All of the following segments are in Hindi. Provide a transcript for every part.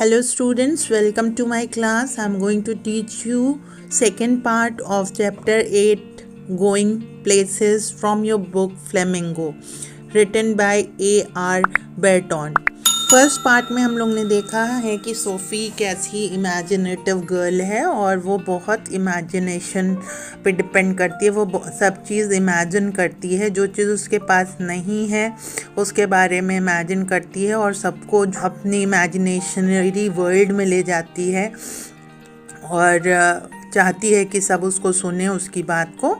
Hello students, welcome to my class. I'm going to teach you second part of chapter 8 Going Places from your book Flamingo written by A.R. Berton. First part में हम लोग ने देखा है कि सोफ़ी कैसी इमेजिनेटिव गर्ल है और वो बहुत इमेजिनेशन पे डिपेंड करती है। वो सब चीज़ इमेजिन करती है, जो चीज़ उसके पास नहीं है उसके बारे में इमेजिन करती है और सबको अपनी इमेजिनेशनरी वर्ल्ड में ले जाती है और चाहती है कि सब उसको सुने, उसकी बात को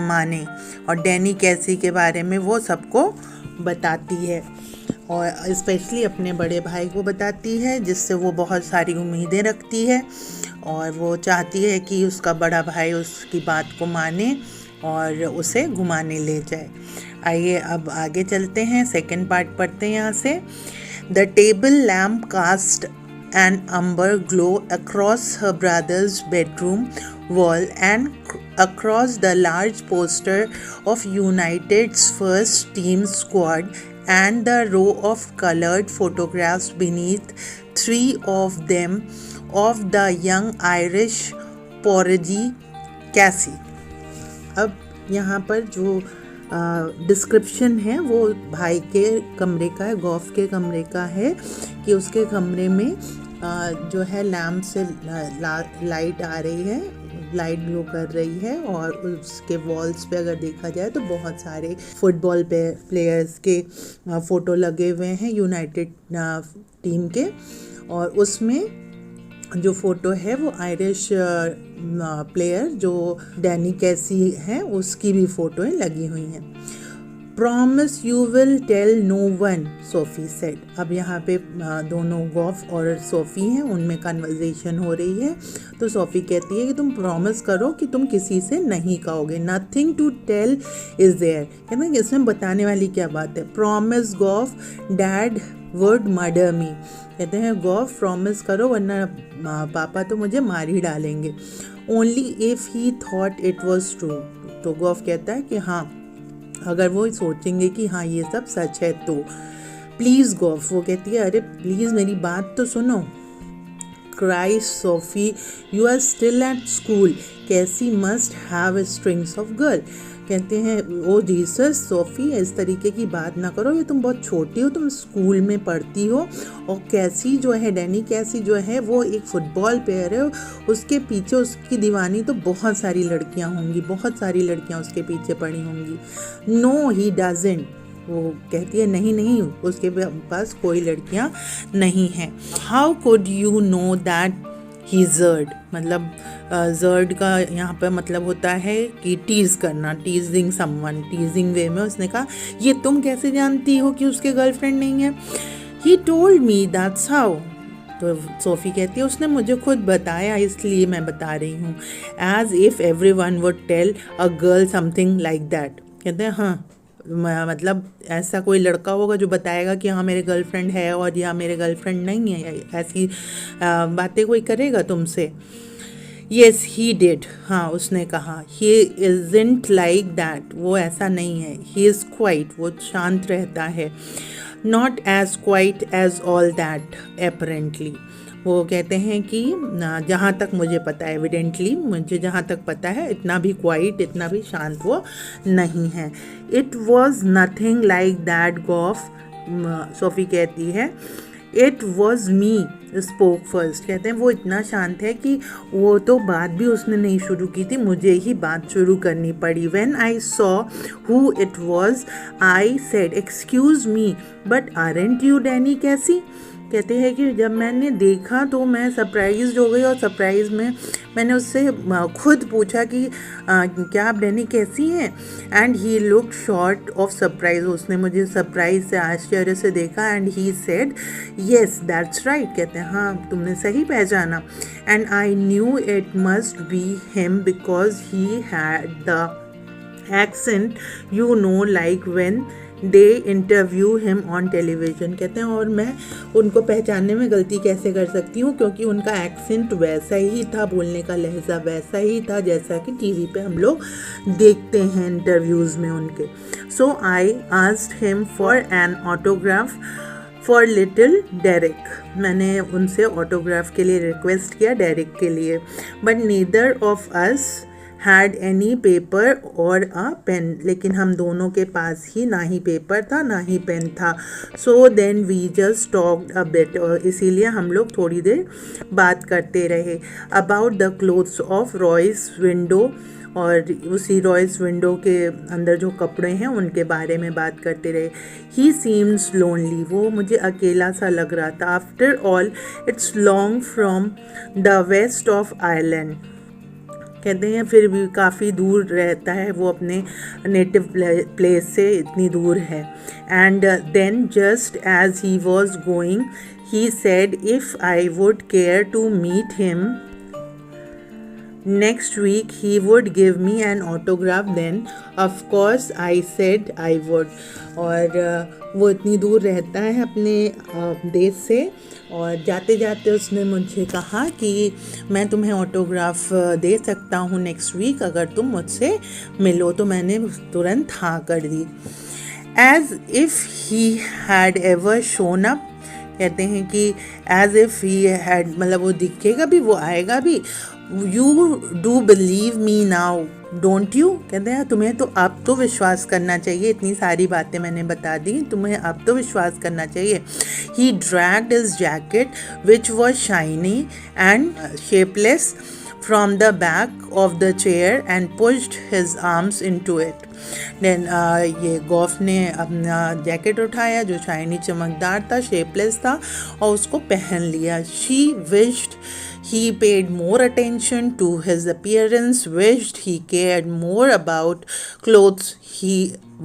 माने। और डैनी कैसी के बारे में वो सबको बताती है और स्पेशली अपने बड़े भाई को बताती है, जिससे वो बहुत सारी उम्मीदें रखती है और वो चाहती है कि उसका बड़ा भाई उसकी बात को माने और उसे घुमाने ले जाए। आइए अब आगे चलते हैं, सेकंड पार्ट पढ़ते हैं यहाँ से। The table lamp cast an amber glow across her brother's bedroom wall and across the large poster of United's first team squad and the row of colored photographs beneath, three of them of the young Irish prodigy Cassie. अब यहाँ पर जो डिस्क्रिप्शन है वो भाई के कमरे का है, गॉफ के कमरे का है कि उसके कमरे में जो है लैम्प से लाइट आ रही है, लाइट ग्लो कर रही है और उसके वॉल्स पे अगर देखा जाए तो बहुत सारे फुटबॉल प्लेयर्स के फ़ोटो लगे हुए हैं यूनाइटेड टीम के। और उसमें जो फ़ोटो है वो आयरिश प्लेयर जो डैनी कैसी है उसकी भी फ़ोटोएं लगी हुई हैं। Promise you will tell no one, SoFi said. अब यहाँ पे दोनों गॉफ और सोफ़ी हैं, उनमें कन्वर्सेशन हो रही है। तो सोफ़ी कहती है कि तुम प्रॉमिस करो कि तुम किसी से नहीं कहोगे। Nothing to tell is there, कहते हैं इसमें बताने वाली क्या बात है। Promise Goff dad would murder me, कहते हैं गॉफ प्रॉमिस करो वरना पापा तो मुझे मार ही डालेंगे। Only if he thought it was true, तो गॉफ कहता है कि हाँ अगर वो सोचेंगे कि हाँ ये सब सच है तो। प्लीज़ गॉफ, वो कहती है अरे प्लीज़ मेरी बात तो सुनो। Christ Sophie you are still at school, Casey must have strings of girl, कहते हैं ओ जीसस सोफ़ी इस तरीके की बात ना करो, ये तुम बहुत छोटी हो, तुम स्कूल में पढ़ती हो। और कैसी जो है डैनी कैसी जो है वो एक फ़ुटबॉल प्लेयर है, उसके पीछे उसकी दीवानी तो बहुत सारी लड़कियां होंगी, बहुत सारी लड़कियां उसके पीछे पड़ी होंगी। नो ही डजंट, वो कहती है नहीं नहीं उसके पास कोई लड़कियां नहीं हैं। How could you know that he GERD, मतलब जर्ड का यहाँ पर मतलब होता है कि टीज़ करना, टीजिंग समवन, टीजिंग वे में। उसने कहा ये तुम कैसे जानती हो कि उसके गर्लफ्रेंड नहीं है। He told me that's how, तो सोफ़ी कहती है उसने मुझे खुद बताया इसलिए मैं बता रही हूँ। As if everyone would tell a girl something like that, कहते हैं हाँ मतलब ऐसा कोई लड़का होगा जो बताएगा कि हाँ मेरे गर्लफ्रेंड है और या मेरे गर्लफ्रेंड नहीं है, ऐसी बातें कोई करेगा तुमसे। येस ही डिड, हाँ उसने कहा। ही इज़न्ट लाइक दैट, वो ऐसा नहीं है। ही इज़ क्वाइट, वो शांत रहता है। Not as quiet as all that apparently, वो कहते हैं कि जहाँ तक मुझे पता है, एविडेंटली मुझे जहाँ तक पता है इतना भी क्वाइट, इतना भी शांत वो नहीं है। It was nothing like that Goff, Sophie कहती है। It was me spoke first, कहते हैं वो इतना शांत है कि वो तो बात भी उसने नहीं शुरू की थी, मुझे ही बात शुरू करनी पड़ी। When I saw who it was I said excuse me but aren't you Danny Casey, कहते हैं कि जब मैंने देखा तो मैं सरप्राइज हो गई और सरप्राइज में मैंने उससे खुद पूछा कि क्या आप डैनी कैसी हैं। And he look short of surprise, उसने मुझे सरप्राइज से आश्चर्य से देखा। And he said yes that's right, कहते हैं हाँ तुमने सही पहचाना। And I knew it must be him because he had the accent you know like when they interview him on television, कहते हैं और मैं उनको पहचानने में गलती कैसे कर सकती हूँ क्योंकि उनका एक्सेंट वैसा ही था, बोलने का लहजा वैसा ही था जैसा कि टीवी पे हम लोग देखते हैं इंटरव्यूज़ में उनके। So I asked him for an autograph for little Derek, मैंने उनसे ऑटोग्राफ के लिए रिक्वेस्ट किया डेरिक के लिए, but neither of us had any paper और अ पेन, लेकिन हम दोनों के पास ही ना ही पेपर था ना ही पेन था. So then we just talked a bit, और इसीलिए हम लोग थोड़ी देर बात करते रहे. About the clothes of Royce window, और उसी रॉयस विंडो के अंदर जो कपड़े हैं उनके बारे में बात करते रहे. ही सीम्स लोनली, वो मुझे अकेला सा लग रहा था. After all it's long from the west of Ireland, कहते हैं फिर भी काफ़ी दूर रहता है वो अपने नेटिव प्लेस से, इतनी दूर है. And then just as he was going he said if I would care to meet him next week he would give me an autograph. Then of course I said I would. और वो इतनी दूर रहता है अपने देश से, और जाते जाते उसने मुझे कहा कि मैं तुम्हें ऑटोग्राफ दे सकता हूँ नेक्स्ट वीक अगर तुम मुझसे मिलो. तो मैंने तुरंत हाँ कर दी. As if he had ever shown up, कहते हैं कि एज इफ़ ही हैड, मतलब वो दिखेगा भी, वो आएगा भी. You do believe me now don't you, कहते हैं तुम्हें तो अब तो विश्वास करना चाहिए, इतनी सारी बातें मैंने बता दी, तुम्हें अब तो विश्वास करना चाहिए. He dragged his jacket which was shiny and shapeless from the back of the chair and pushed his arms into it. Then ये गॉफ ने अपना जैकेट उठाया जो शाइनी चमकदार था, शेपलेस था, और उसको पहन लिया. She wished he paid more attention to his appearance, wished he cared more about clothes. He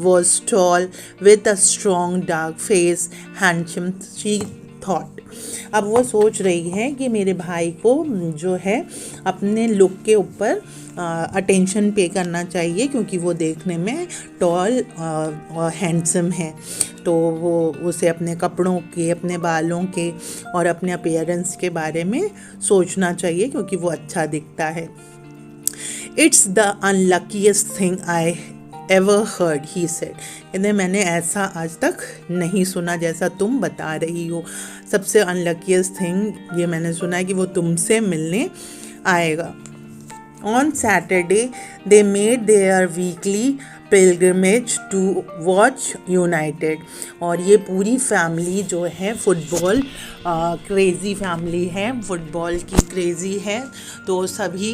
was tall with a strong dark face, handsome, she thought. अब वो सोच रही है कि मेरे भाई को जो है अपने लुक के ऊपर अटेंशन पे करना चाहिए, क्योंकि वो देखने में टॉल और हैंडसम है. तो वो उसे अपने कपड़ों के, अपने बालों के और अपने अपीयरेंस के बारे में सोचना चाहिए, क्योंकि वो अच्छा दिखता है. It's the unluckiest thing I ever heard, he said, कहते मैंने ऐसा आज तक नहीं सुना जैसा तुम बता रही हो. सबसे अनलकीएस्ट थिंग ये मैंने सुना है कि वो तुमसे मिलने आएगा. On Saturday they made their weekly pilgrimage to watch United, और ये पूरी फैमिली जो है फुटबॉल क्रेज़ी फैमिली है, फुटबॉल की क्रेज़ी है. तो सभी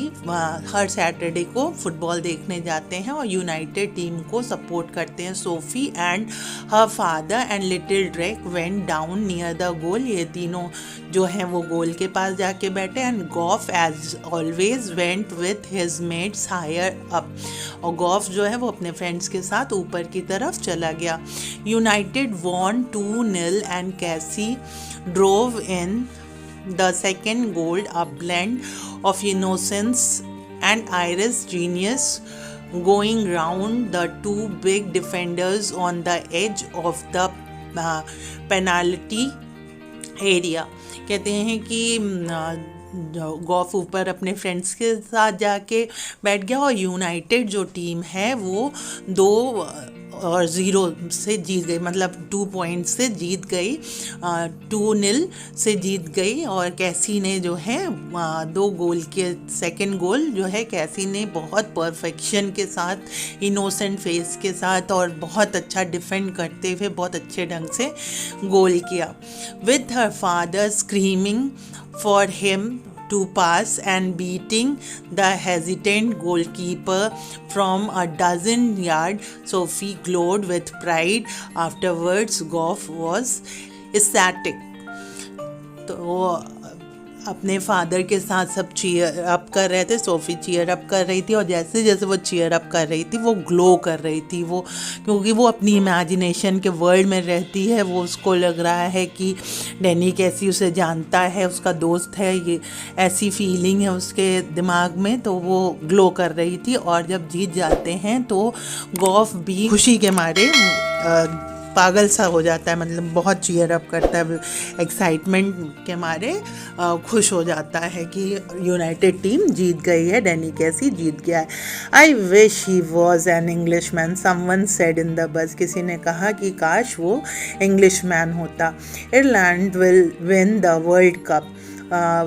हर सैटरडे को फुटबॉल देखने जाते हैं और यूनाइटेड टीम को सपोर्ट करते हैं. SoFi and her father and little Drake went down near the goal, ये तीनों जो हैं वो गोल के पास जाके बैठे. And Goff as always went with his mates higher up, और गॉफ जो है वो अपने फ्रेंड्स के साथ ऊपर की तरफ चला गया. यूनाइटेड वॉन 2-0 एंड कैसी drove in the second goal, a blend of innocence and Irish genius going round the two big defenders on the edge of the penalty area. कहते हैं कि गॉफ ऊपर अपने फ्रेंड्स के साथ जाके बैठ गया, और यूनाइटेड जो टीम है वो 2-0 से जीत गई, मतलब 2 पॉइंट से जीत गई, 2-0 से जीत गई. और कैसी ने जो है 2 गोल के सेकंड गोल जो है कैसी ने बहुत परफेक्शन के साथ, इनोसेंट फेस के साथ और बहुत अच्छा डिफेंड करते हुए बहुत अच्छे ढंग से गोल किया. With her father screaming for him to pass and beating the hesitant goalkeeper from a dozen yards, Sophie glowed with pride. Afterwards, Goff was ecstatic. तो अपने फादर के साथ सब चीयर अप कर रहे थे, सोफ़ी चीयर अप कर रही थी, और जैसे जैसे वो चीयर अप कर रही थी वो ग्लो कर रही थी, वो क्योंकि वो अपनी इमेजिनेशन के वर्ल्ड में रहती है. वो उसको लग रहा है कि डैनी कैसी उसे जानता है, उसका दोस्त है, ये ऐसी फीलिंग है उसके दिमाग में. तो वो ग्लो कर रही थी, और जब जीत जाते हैं तो गॉफ भी खुशी के मारे पागल सा हो जाता है, मतलब बहुत चीयर अप करता है, एक्साइटमेंट के मारे खुश हो जाता है कि यूनाइटेड टीम जीत गई है, डैनी कैसी जीत गया है। I wish he was an English man, someone said in the bus, किसी ने कहा कि काश वो इंग्लिश मैन होता। Ireland will win the World Cup,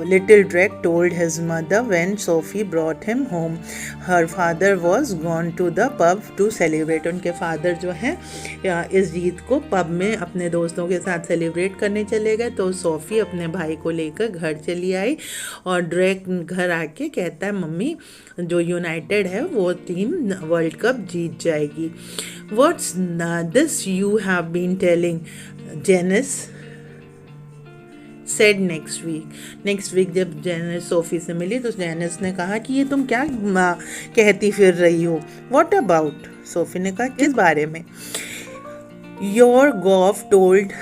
little Drake told his mother when Sophie brought him home. Her father was gone to the pub to celebrate. उनके फादर जो हैं इस जीत को पब में अपने दोस्तों के साथ सेलिब्रेट करने चले गए, तो सोफ़ी अपने भाई को लेकर घर चली आई और ड्रेक घर आके कहता है मम्मी जो यूनाइटेड है वो टीम वर्ल्ड कप जीत जाएगी। What's this you have been telling Janice said next week जब जेनिस सोफ़ी से मिली तो जेनिस ने कहा कि ये तुम क्या कहती फिर रही हो। व्हाट अबाउट, सोफ़ी ने कहा किस बारे में। Your Goff told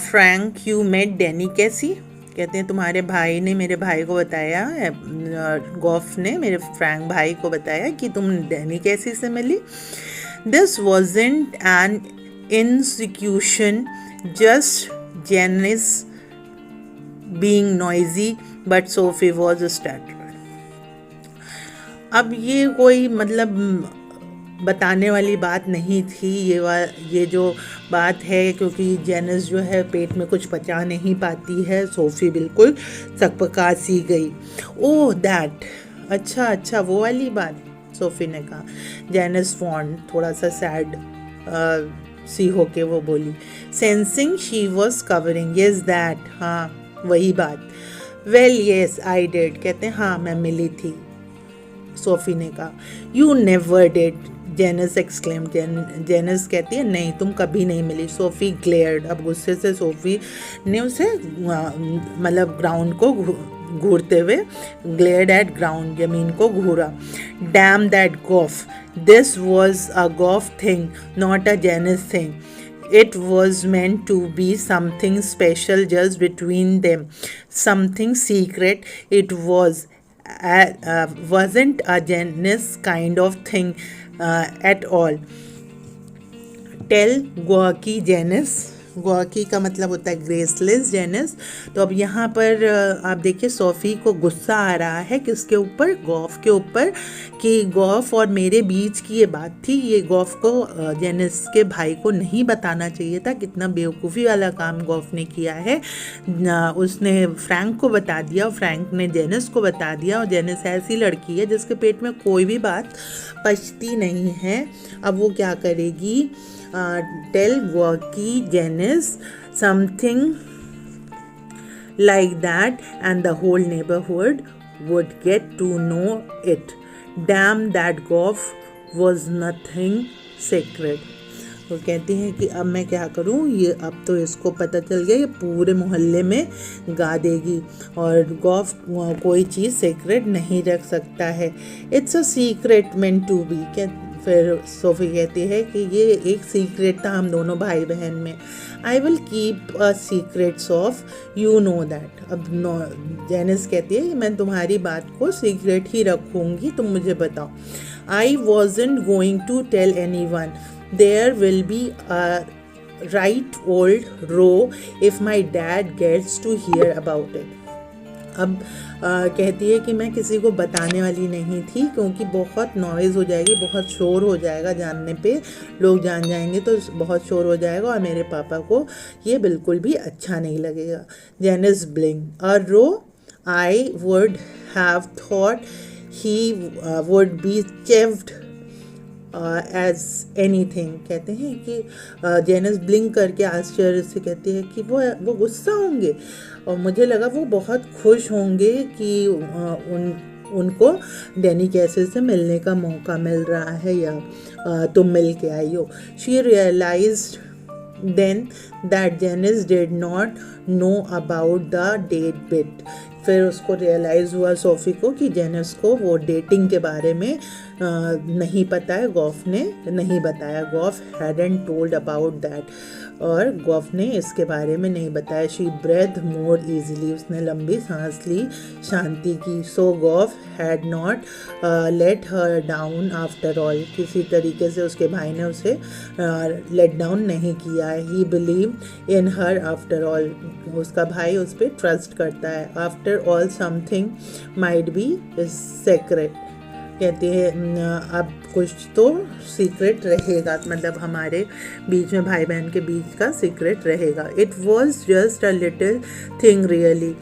Frank you met Danny Casey, कहते हैं तुम्हारे भाई ने मेरे भाई को बताया, गॉफ ने मेरे फ्रैंक भाई को बताया कि तुम डैनी कैसी से मिली। This wasn't an insinuation, just Janice being noisy, but Sophie was startled. अब ये कोई मतलब बताने वाली बात नहीं थी, ये जो बात है, क्योंकि जेनिस जो है पेट में कुछ पचा नहीं पाती है। सोफ़ी बिल्कुल सकपका सी गई। ओह दैट, अच्छा वो वाली बात, सोफ़ी ने कहा। जेनिस फॉन्ड थोड़ा सा सैड सी होके वो बोली। Sensing she was covering, yes that, हाँ वही बात। वेल येस आई डिड, कहते हैं हाँ मैं मिली थी, सोफ़ी ने कहा। You never did, Janice exclaim, Janice कहती है नहीं तुम कभी नहीं मिली। सोफ़ी ग्लेयर्ड, अब गुस्से से सोफ़ी ने उसे मतलब ग्राउंड को घूरते हुए ग्लेयर्ड एट ग्राउंड, जमीन को घूरा। Damn that Goff, this was a Goff thing not a Janice thing. It was meant to be something special just between them, something secret. It wasn't a Janice kind of thing at all. Tell Guaki Janice. गॉकी का मतलब होता है ग्रेसलेस जेनिस। तो अब यहाँ पर आप देखिए सोफ़ी को गुस्सा आ रहा है किसके ऊपर, गॉफ के ऊपर, कि गॉफ और मेरे बीच की ये बात थी, ये गॉफ को जेनिस के भाई को नहीं बताना चाहिए था। कितना बेवकूफ़ी वाला काम गॉफ ने किया है, उसने फ्रैंक को बता दिया और फ्रैंक ने जेनिस को बता दिया, और जेनिस ऐसी लड़की है जिसके पेट में कोई भी बात पचती नहीं है। अब वो क्या करेगी, tell Guaki Janice something like that and the whole neighborhood would get to know it. Damn, that Goff was nothing sacred. वो कहती हैं कि अब मैं क्या करूं, ये अब तो इसको पता चल गया, ये पूरे मोहल्ले में गा देगी और गॉफ कोई चीज़ सीक्रेट नहीं रख सकता है। It's a secret meant to be. फिर सोफ़ी कहती है कि ये एक सीक्रेट था हम दोनों भाई बहन में। I will keep a secrets of, you know that. अब जेनिस कहती है कि मैं तुम्हारी बात को सीक्रेट ही रखूँगी, तुम मुझे बताओ। I wasn't going to tell anyone, there will be a right old row if my dad gets to hear about it. अब कहती है कि मैं किसी को बताने वाली नहीं थी क्योंकि बहुत नॉइज़ हो जाएगी, बहुत शोर हो जाएगा, जानने पे लोग जान जाएंगे तो बहुत शोर हो जाएगा और मेरे पापा को ये बिल्कुल भी अच्छा नहीं लगेगा। Janice blink a row, I would have thought he would be chewed as anything. कहते हैं कि जेनिस ब्लिंक करके आश्चर्य से कहती है कि वो गुस्सा होंगे, और मुझे लगा वो बहुत खुश होंगे कि उनको डैनी कैसे से मिलने का मौका मिल रहा है या तुम मिल के आई हो। She realised then that Janice did not know about the date bit. फिर उसको रियलाइज़ हुआ सोफ़ी को कि जेनिस को वो डेटिंग के बारे में नहीं पता है, गॉफ ने नहीं बताया। Goff hadn't told about that. और गॉफ ने इसके बारे में नहीं बताया। शी ब्रेथ मोर ईजिली, उसने लंबी सांस ली, शांति की। So Goff had not let her down after all, किसी तरीके से उसके भाई ने उसे लेट डाउन नहीं किया है। He believe in her after all, उसका भाई उस पर ट्रस्ट करता है। After all something might be secret, कहती है अब कुछ तो सीक्रेट रहेगा, मतलब हमारे बीच में, भाई बहन के बीच का सीक्रेट रहेगा। It was just a little thing really.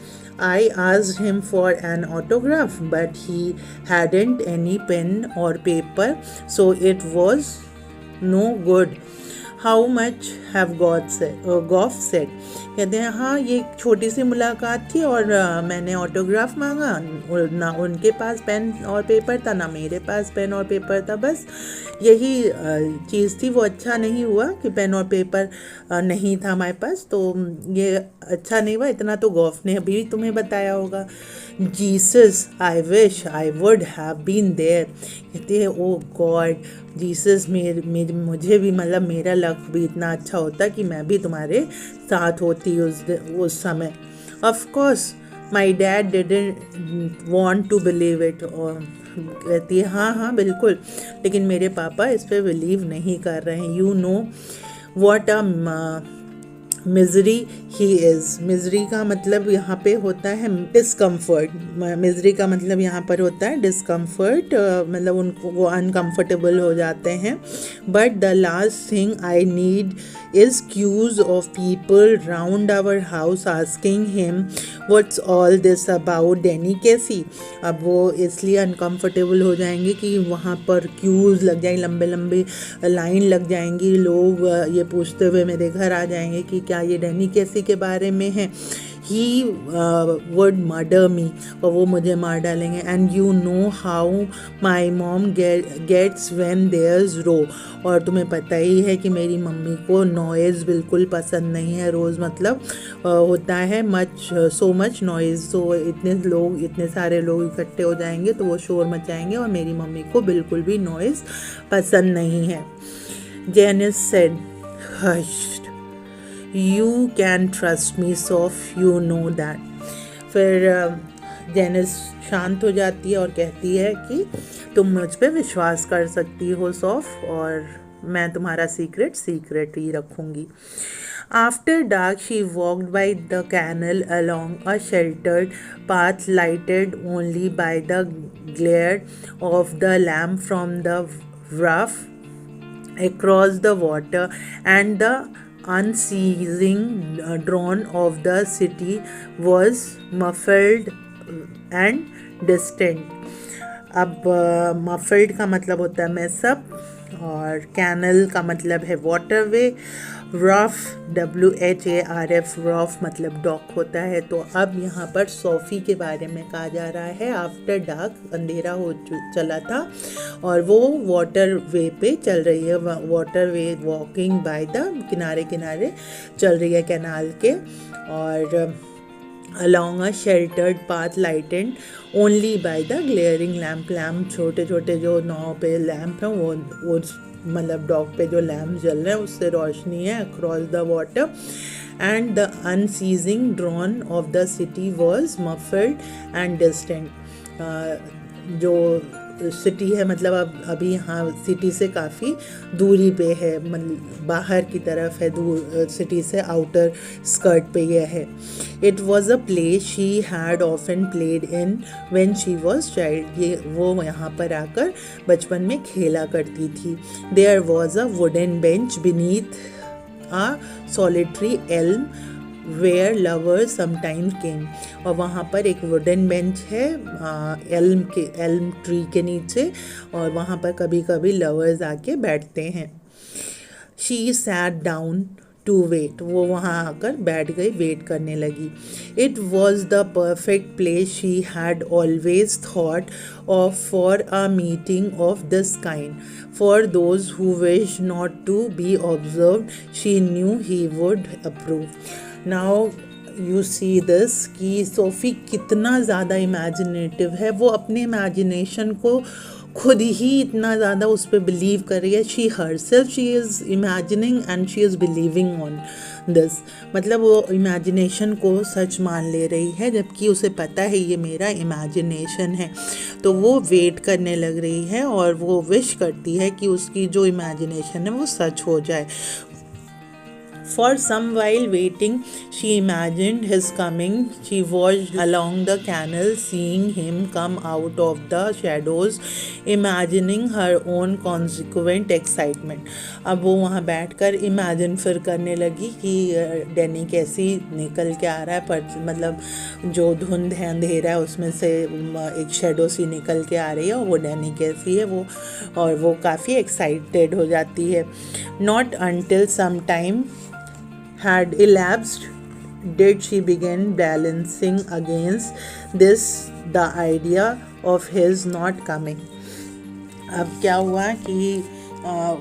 I asked him for an autograph, but he hadn't any pen or paper, so it was no good. How much have Goff said? कहते हैं हाँ ये एक छोटी सी मुलाकात थी और मैंने ऑटोग्राफ मांगा, ना उनके पास पेन और पेपर था ना मेरे पास पेन और पेपर था, बस यही चीज़ थी। वो अच्छा नहीं हुआ कि पेन और पेपर नहीं था हमारे पास, तो ये अच्छा नहीं हुआ। इतना तो गॉफ ने अभी तुम्हें बताया होगा। Jesus I wish I would have been there, कहते हैं ओ गॉड जीसस मुझे भी, मतलब मेरा लक भी इतना अच्छा होता कि मैं भी तुम्हारे साथ होती उस समय। Of course my dad didn't want to believe it, और कहती है हाँ बिल्कुल, लेकिन मेरे पापा इस पे बिलीव नहीं कर रहे हैं। You know what a misery he is, misery का मतलब यहाँ पे होता है डिस्कम्फर्ट, मिजरी का मतलब यहाँ पर होता है डिस्कम्फर्ट, मतलब उनको वो अनकम्फर्टेबल हो जाते हैं। But the last thing I need is queues of people round our house asking him what's all this about Danny Casey. अब वो इसलिए अनकम्फर्टेबल हो जाएंगे कि वहाँ पर क्यूज़ लग जाएंगे, लंबे लंबे लाइन लग जाएंगी, लोग ये पूछते हुए मेरे घर आ जाएंगे कि क्या ये डैनी कैसी के बारे में है। ही वुड मर्डर मी, और वो मुझे मार डालेंगे। And you know how my mom gets when there is row, और तुम्हें पता ही है कि मेरी मम्मी को नॉइज़ बिल्कुल पसंद नहीं है। रोज़ मतलब होता है सो मच नॉइज़, तो इतने सारे लोग इकट्ठे हो जाएंगे तो वो शोर मचाएंगे, और मेरी मम्मी को बिल्कुल भी नॉइज़ पसंद नहीं है। Janice said hushed, you can trust me Soph, you know that. फिर जेनिस शांत हो जाती है और कहती है कि तुम मुझ पे विश्वास कर सकती हो सॉफ, और मैं तुम्हारा सीक्रेट ही रखूँगी। After dark, she walked by the canal along a sheltered path lighted only by the glare of the lamp from the rough across the water, and the unceasing drone of the city was muffled and distant. अब मफल्ड का मतलब होता है मैसअप, और कैनल का मतलब है वाटरवे, रफ WHARF रफ मतलब डॉक होता है। तो अब यहाँ पर सोफ़ी के बारे में कहा जा रहा है। आफ्टर डार्क, अंधेरा हो चला था और वो वाटर वे पे चल रही है, water way walking by the किनारे किनारे चल रही है कैनाल के, और along a sheltered path lighted only by the glaring lamp छोटे छोटे जो नाव पे लैम्प हैं वो मतलब डॉक पे जो लैम्प जल रहे हैं उससे रोशनी है across the water, and the unceasing drone of the city was muffled and distant। जो सिटी है मतलब अब अभी यहाँ सिटी से काफ़ी दूरी पे है, मतलब बाहर की तरफ है, दूर सिटी से आउटर स्कर्ट पे यह है। It was a place she had often played in when she was child, ये वो यहाँ पर आकर बचपन में खेला करती थी। There was a wooden bench beneath a solitary elm where lovers sometimes came, और वहाँ पर एक वुडन बेंच है एल्म ट्री के नीचे, और वहाँ पर कभी कभी लवर्स आके बैठते हैं। She sat down to wait, वो वहाँ आकर बैठ गई, वेट करने लगी। It was the perfect place she had always thought of for a meeting of this kind, for those who wish not to be observed, she knew he would approve. Now you see this कि सोफ़ी कितना ज़्यादा इमेजिनेटिव है, वो अपने इमेजिनेशन को खुद ही इतना ज़्यादा उस पर बिलीव कर रही है। She herself she is imagining and she is believing on this, मतलब वो इमेजिनेशन को सच मान ले रही है, जबकि उसे पता है ये मेरा इमेजिनेशन है। तो वो वेट करने लग रही है और वो विश करती है कि उसकी जो इमेजिनेशन है वो सच हो जाए। For some while waiting, she imagined his coming. She watched along the canal, seeing him come out of the shadows, imagining her own consequent excitement. अब वो वहाँ बैठकर इमेजिन फिर करने लगी कि डैनी कैसी निकल के आ रहा है, पर मतलब जो धुंध है, अंधेरा है, उसमें से एक शेडो सी निकल के आ रही है और वो डैनी कैसी है वो, और वो काफ़ी एक्साइटेड हो जाती है। Not until some time had elapsed did she begin balancing against this the idea of his not coming. अब क्या हुआ कि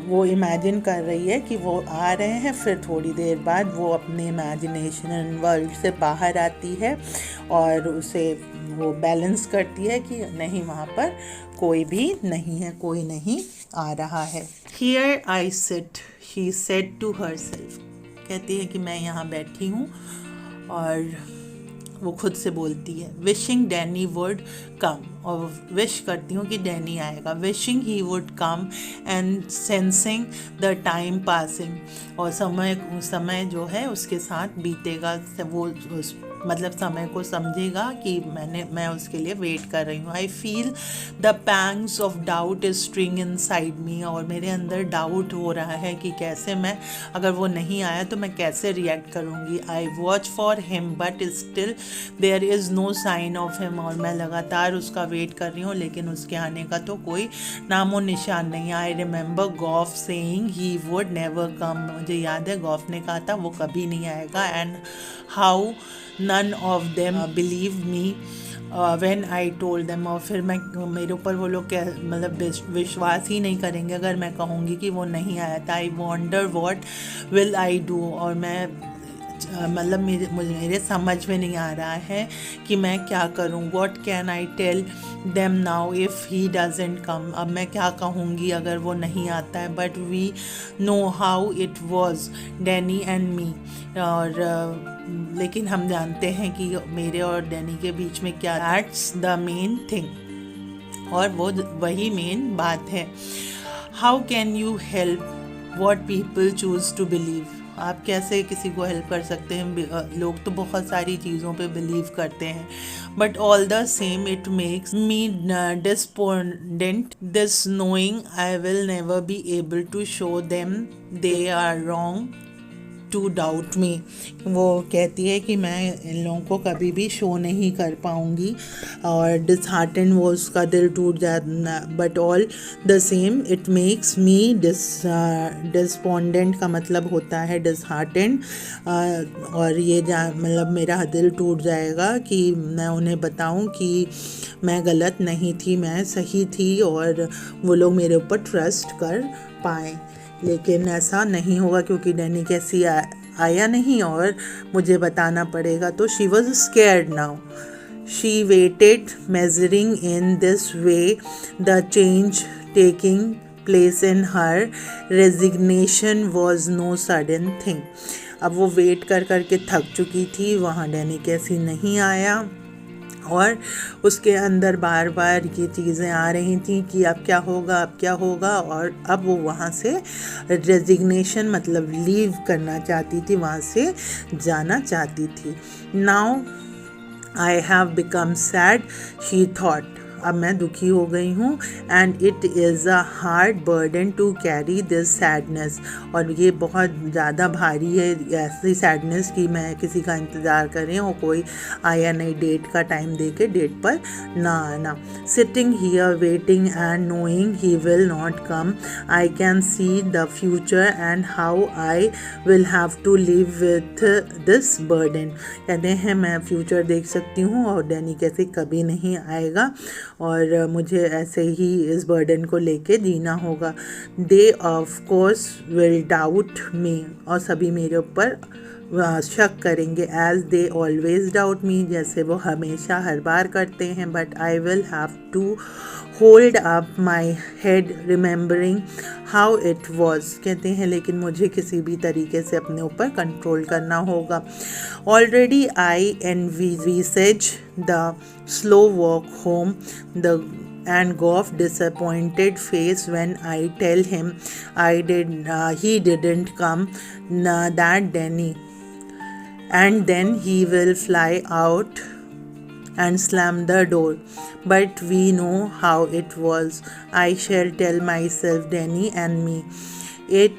वो इमेजिन कर रही है कि वो आ रहे हैं, फिर थोड़ी देर बाद वो अपने इमेजिनेशन वर्ल्ड से बाहर आती है और उसे वो बैलेंस करती है कि नहीं, वहाँ पर कोई भी नहीं है, कोई नहीं आ रहा है। Here I sit, she said to herself. कहती है कि मैं यहाँ बैठी हूँ, और वो खुद से बोलती है। विशिंग डैनी वुड कम, और विश करती हूँ कि डैनी आएगा। Wishing he would come and sensing the time passing, और समय जो है उसके साथ बीतेगा, वो मतलब समय को समझेगा कि मैं उसके लिए वेट कर रही हूँ। I feel the pangs of doubt is string inside me, और मेरे अंदर डाउट हो रहा है कि कैसे मैं, अगर वो नहीं आया तो मैं कैसे रिएक्ट करूँगी। I watch for him but still there is no sign of him, और मैं लगातार उसका वेट कर रही हूँ, लेकिन उसके आने का तो कोई नामो निशान नहीं। I remember Goff saying he would never come, मुझे याद है गॉफ ने कहा था वो कभी नहीं आएगा। And how none of them believe me when I told them, और फिर मेरे ऊपर वो लोग क्या मतलब विश्वास ही नहीं करेंगे अगर मैं कहूँगी कि वो नहीं आया था। I wonder what will I do, और मैं मतलब मेरे समझ में नहीं आ रहा है कि मैं क्या करूं। What can I tell them now if he doesn't come, अब मैं क्या कहूँगी अगर वो नहीं आता है। But we know how it was Danny and me, और लेकिन हम जानते हैं कि मेरे और डैनी के बीच में क्या, दैट्स द मेन थिंग, और वो वही मेन बात है। How can you help what people choose to believe, आप कैसे किसी को हेल्प कर सकते हैं। लोग तो बहुत सारी चीज़ों पे बिलीव करते हैं, but all the same it makes me despondent this knowing I will never be able to show them they are wrong to doubt me. वो कहती है कि मैं इन लोगों को कभी भी शो नहीं कर पाऊँगी, और डिसहार्टन, वो उसका दिल टूट जाता। But all the same it makes me despondent का मतलब होता है डिसहार्टन, और ये मतलब मेरा दिल टूट जाएगा कि मैं उन्हें बताऊं कि मैं गलत नहीं थी, मैं सही थी, और वो लोग मेरे ऊपर ट्रस्ट कर पाएँ। लेकिन ऐसा नहीं होगा क्योंकि डैनी कैसी आया नहीं और मुझे बताना पड़ेगा। तो she was scared now, she waited measuring in this way the change taking place in her, resignation was no sudden thing. अब वो वेट कर कर के थक चुकी थी, वहाँ डैनी कैसी नहीं आया, और उसके अंदर बार बार ये चीज़ें आ रही थी कि अब क्या होगा, अब क्या होगा। और अब वो वहाँ से रेजिग्नेशन मतलब लीव करना चाहती थी, वहाँ से जाना चाहती थी। Now I have become sad she thought, अब मैं दुखी हो गई हूँ। And it is a hard burden to carry this sadness, और ये बहुत ज़्यादा भारी है ऐसी सैडनेस कि मैं किसी का इंतज़ार कर रही हूँ, कोई आया नहीं, डेट का टाइम दे के डेट पर ना आना। Sitting here waiting and knowing he will not come, I can see the future and how I will have to live with this burden. कहते हैं मैं फ्यूचर देख सकती हूँ और डैनी कैसे कभी नहीं आएगा, और मुझे ऐसे ही इस बर्डन को लेके जीना होगा। They of course will doubt me, और सभी मेरे ऊपर शक करेंगे, as they always doubt me, जैसे वो हमेशा हर बार करते हैं। But I will have to hold up my head remembering how it was, कहते हैं लेकिन मुझे किसी भी तरीके से अपने ऊपर कंट्रोल करना होगा। Already I envisage the slow walk home, the and Goff disappointed face when I tell him he didn't come, that Danny, and then he will fly out and slam the door. But we know how it was. I shall tell myself, Danny and me. It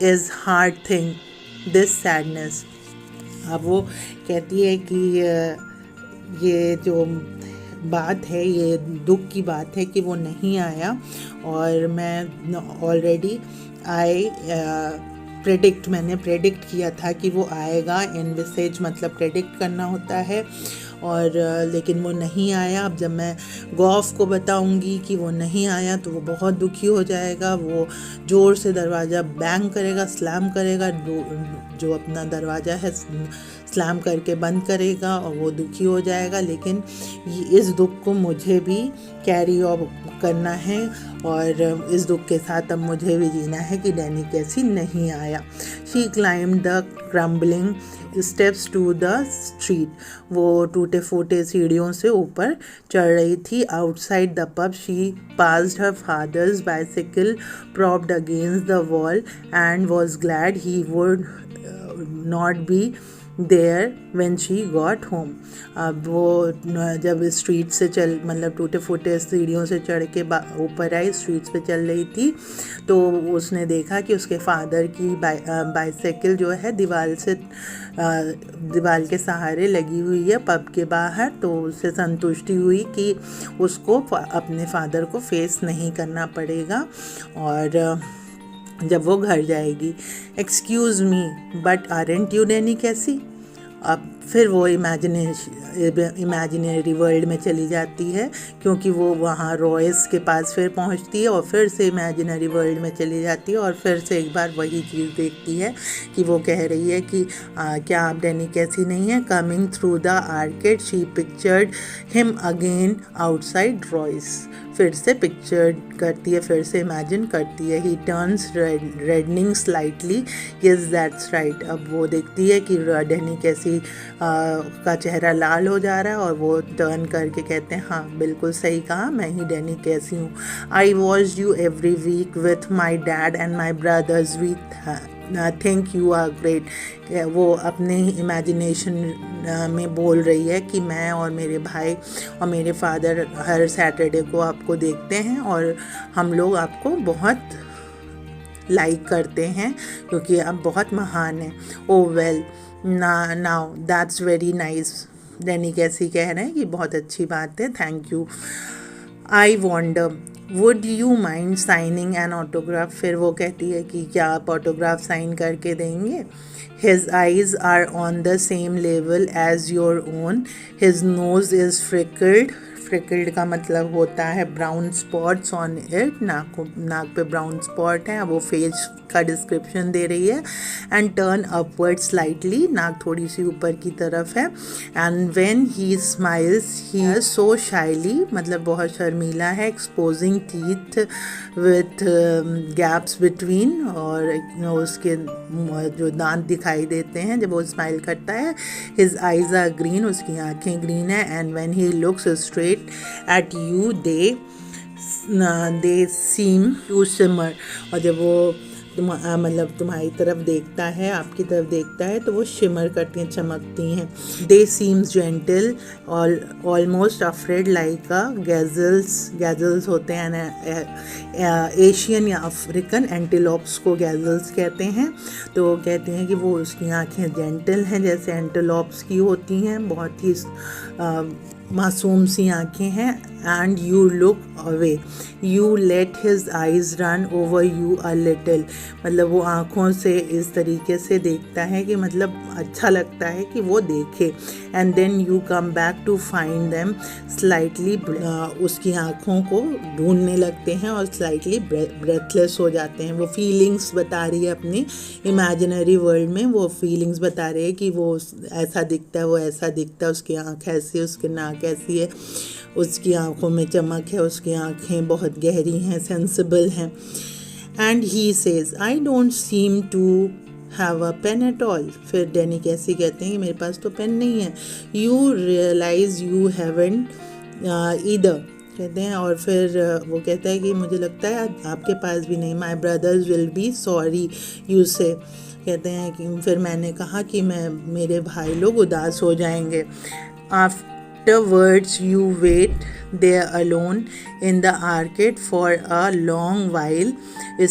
is hard thing, this sadness. अब वो कहती है कि ये जो बात है, ये दुख की बात है कि वो नहीं आया, और मैं ऑलरेडी मैंने प्रेडिक्ट किया था कि वो आएगा। एनविसेज मतलब प्रेडिक्ट करना होता है, और लेकिन वो नहीं आया। अब जब मैं गॉफ को बताऊंगी कि वो नहीं आया तो वो बहुत दुखी हो जाएगा। वो ज़ोर से दरवाज़ा बैंग करेगा, स्लैम करेगा, जो अपना दरवाज़ा है स्लैम करके बंद करेगा, और वो दुखी हो जाएगा। लेकिन इस दुख को मुझे भी कैरी ऑन करना है, और इस दुख के साथ अब मुझे भी जीना है कि डैनी कैसी नहीं आया। She climbed the crumbling steps to the street, वो टूटे फूटे सीढ़ियों से ऊपर चढ़ रही थी। Outside the pub she passed her father's bicycle propped against the wall and was glad he would not be there when she got home. अब वो जब स्ट्रीट से मतलब टूटे फूटे सीढ़ियों से चढ़ के ऊपर आई, स्ट्रीट्स पे चल रही थी, तो उसने देखा कि उसके फादर की बाइसाइकिल जो है दीवार के सहारे लगी हुई है पब के बाहर। तो उससे संतुष्टि हुई कि उसको अपने फादर को फेस नहीं करना पड़ेगा, और जब वो घर जाएगी। Excuse me but aren't you Danny Casey. अब फिर वो इमेजिनरी वर्ल्ड में चली जाती है, क्योंकि वो वहाँ रॉयस के पास फिर पहुँचती है, और फिर से इमेजिनरी वर्ल्ड में चली जाती है, और फिर से एक बार वही चीज़ देखती है कि वो कह रही है कि क्या आप डैनी कैसी नहीं है। Coming through the arcade she pictured him again outside Royce, फिर से पिक्चर करती है, फिर से इमेजिन करती है। He turns reddening slightly, yes that's right. अब वो देखती है कि डैनी कैसी का चेहरा लाल हो जा रहा है, और वो टर्न करके कहते हैं हाँ बिल्कुल सही कहा, मैं ही डैनी कैसी हूँ। I watch you every week with my dad and my brothers, we think you are great. वो अपने ही इमेजिनेशन में बोल रही है कि मैं और मेरे भाई और मेरे फादर हर सैटरडे को आपको देखते हैं, और हम लोग आपको बहुत लाइक करते हैं क्योंकि आप बहुत महान हैं। Oh well now that's very nice. Danny Casey कह रहे हैं कि बहुत अच्छी बात है, thank you. I wonder would you mind signing an autograph. फिर वो कहती है कि क्या आप ऑटोग्राफ साइन करके देंगे। His eyes are on the same level as your own. His nose is freckled. फ्रिकल्ड का मतलब होता है ब्राउन स्पॉट्स ऑन इट, नाक पे ब्राउन स्पॉट है। अब वो फेस का डिस्क्रिप्शन दे रही है। एंड टर्न अपवर्ड स्लाइटली, नाक थोड़ी सी ऊपर की तरफ है। And when he smiles he is so shyly, मतलब बहुत शर्मीला है। Exposing teeth with gaps between, और उसके जो दांत दिखाई देते हैं जब वो स्माइल करता है। हिज आइज आर ग्रीन, उसकी आंखें ग्रीन है। And when he looks straight at you they seem to shimmer, और जब वो मतलब तुम्हारी तरफ देखता है, आपकी तरफ देखता है, तो वो शिमर करती हैं, चमकती हैं। They seem gentle almost afraid like a gazelles होते हैं एशियन या अफ्रीकन एंटीलोप्स को गैजल्स कहते हैं। तो वो कहते हैं कि वो उसकी आँखें जेंटल हैं जैसे एंटीलोप्स की होती हैं, बहुत ही मासूम सी आँखें हैं। and you look away. You let his eyes run over you a little. मतलब वो आँखों से इस तरीके से देखता है कि मतलब अच्छा लगता है कि वो देखे. And then you come back to find them slightly उसकी आँखों को ढूंढने लगते हैं और slightly breathless हो जाते हैं. वो फीलिंग्स बता रही है अपनी इमेजिनरी वर्ल्ड में, वो फीलिंग्स बता रही है कि वो ऐसा दिखता है, वो ऐसा दिखता है, उसकी आँख ऐसी है, उसकी नाक ऐसी है, उसकी आँखों में चमक है, उसकी आँखें बहुत गहरी हैं, सेंसिबल हैं. And he says I don't seem to have a pain at all. फिर डैनी कैसी कहते हैं कि मेरे पास तो पेन नहीं है. You realise you haven't either कहते हैं. और फिर वो कहता है कि मुझे लगता है आपके पास भी नहीं. My brothers will be sorry you say. कहते हैं कि फिर मैंने कहा कि मेरे भाई लोग उदास हो जाएंगे. Afterwards you wait there alone in the arcade for a long while,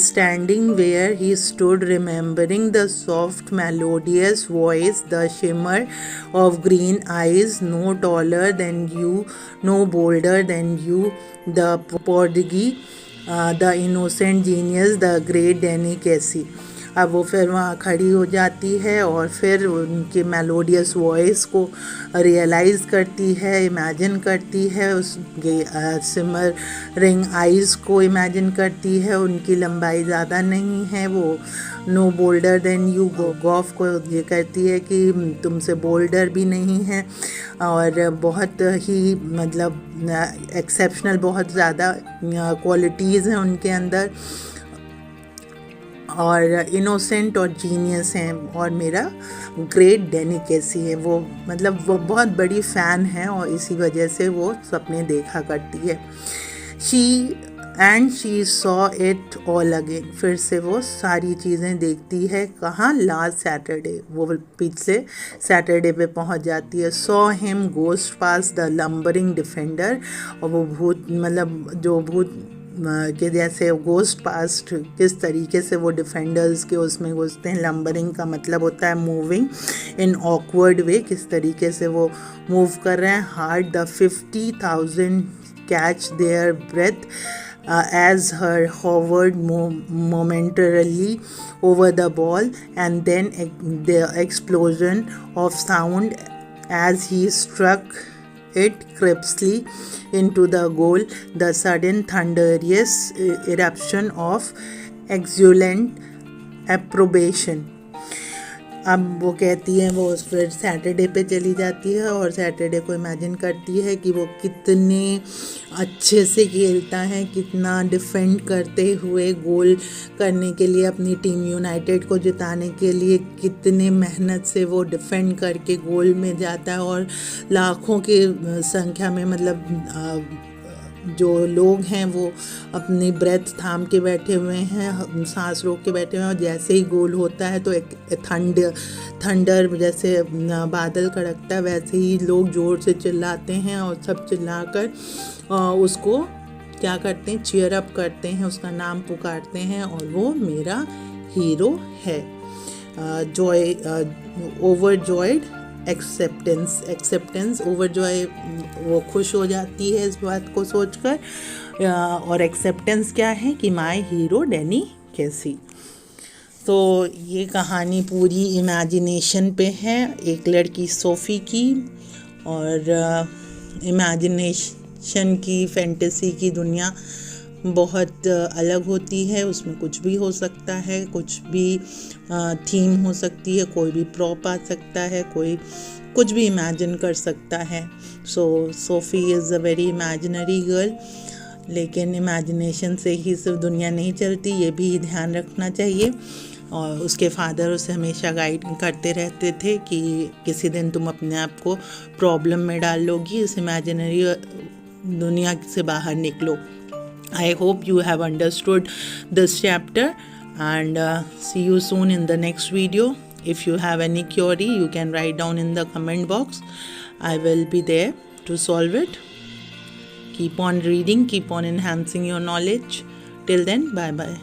standing where he stood, remembering the soft melodious voice, the shimmer of green eyes, no taller than you, no bolder than you, the prodigy, the innocent genius, the great Danny Casey. अब वो फिर वहाँ खड़ी हो जाती है और फिर उनके मेलोडियस वॉइस को रियलाइज़ करती है, इमेजिन करती है, उसके सिमर रिंग आइज़ को इमेजिन करती है. उनकी लंबाई ज़्यादा नहीं है, वो no bolder than you, Goff को ये कहती है कि तुमसे बोल्डर भी नहीं है, और बहुत ही मतलब एक्सेप्शनल, बहुत ज़्यादा क्वालिटीज़ हैं उनके अंदर, और इनोसेंट और जीनियस हैं, और मेरा ग्रेट डैनी कैसी है. वो मतलब वो बहुत बड़ी फ़ैन है और इसी वजह से वो सपने देखा करती है. She saw it all again. फिर से वो सारी चीज़ें देखती है. कहाँ? Last Saturday. वो पिछले सैटरडे पे पहुंच जाती है. Saw him ghost pass the lumbering defender. और वो भूत मतलब जो भूत कि जैसे गोस्ट पास्ट किस तरीके से वो डिफेंडर्स के उसमें घुसते हैं. लंबरिंग का मतलब होता है मूविंग इन ऑकवर्ड वे, किस तरीके से वो मूव कर रहे हैं. Hard the 50,000 catch their breath as her hovered momentarily over the ball, and then the explosion of sound as he struck it crisply into the goal, the sudden thunderous eruption of exultant approbation. अब वो कहती है, वो फिर सैटरडे पे चली जाती है और सैटरडे को इमेजिन करती है कि वो कितने अच्छे से खेलता है, कितना डिफेंड करते हुए गोल करने के लिए अपनी टीम यूनाइटेड को जिताने के लिए कितने मेहनत से वो डिफेंड करके गोल में जाता है. और लाखों की संख्या में मतलब जो लोग हैं वो अपनी ब्रेथ थाम के बैठे हुए हैं, सांस रोक के बैठे हुए हैं, और जैसे ही गोल होता है तो एक थंडर जैसे बादल कड़कता है वैसे ही लोग ज़ोर से चिल्लाते हैं, और सब चिल्लाकर उसको क्या करते हैं, चीयर अप करते हैं, उसका नाम पुकारते हैं, और वो मेरा हीरो है. ओवरजॉयड एक्सेप्टेंस ओवरजॉय, वो खुश हो जाती है इस बात को सोचकर. और एक्सेप्टेंस क्या है कि माय हीरो डैनी कैसी. तो ये कहानी पूरी इमेजिनेशन पे है, एक लड़की सोफ़ी की, और इमेजिनेशन की, फैंटेसी की दुनिया बहुत अलग होती है. उसमें कुछ भी हो सकता है, कुछ भी थीम हो सकती है, कोई भी प्रॉप आ सकता है, कोई कुछ भी इमेजिन कर सकता है. SoFi is a very imaginary girl. लेकिन इमेजिनेशन से ही सिर्फ दुनिया नहीं चलती, ये भी ध्यान रखना चाहिए. और उसके फादर उसे हमेशा गाइड करते रहते थे कि किसी दिन तुम अपने आप को प्रॉब्लम में डाल लोगी, इस इमेजिनरी दुनिया से बाहर निकलो. I hope you have understood this chapter, and see you soon in the next video. If you have any query, you can write down in the comment box. I will be there to solve it. Keep on reading, keep on enhancing your knowledge. Till then, bye bye.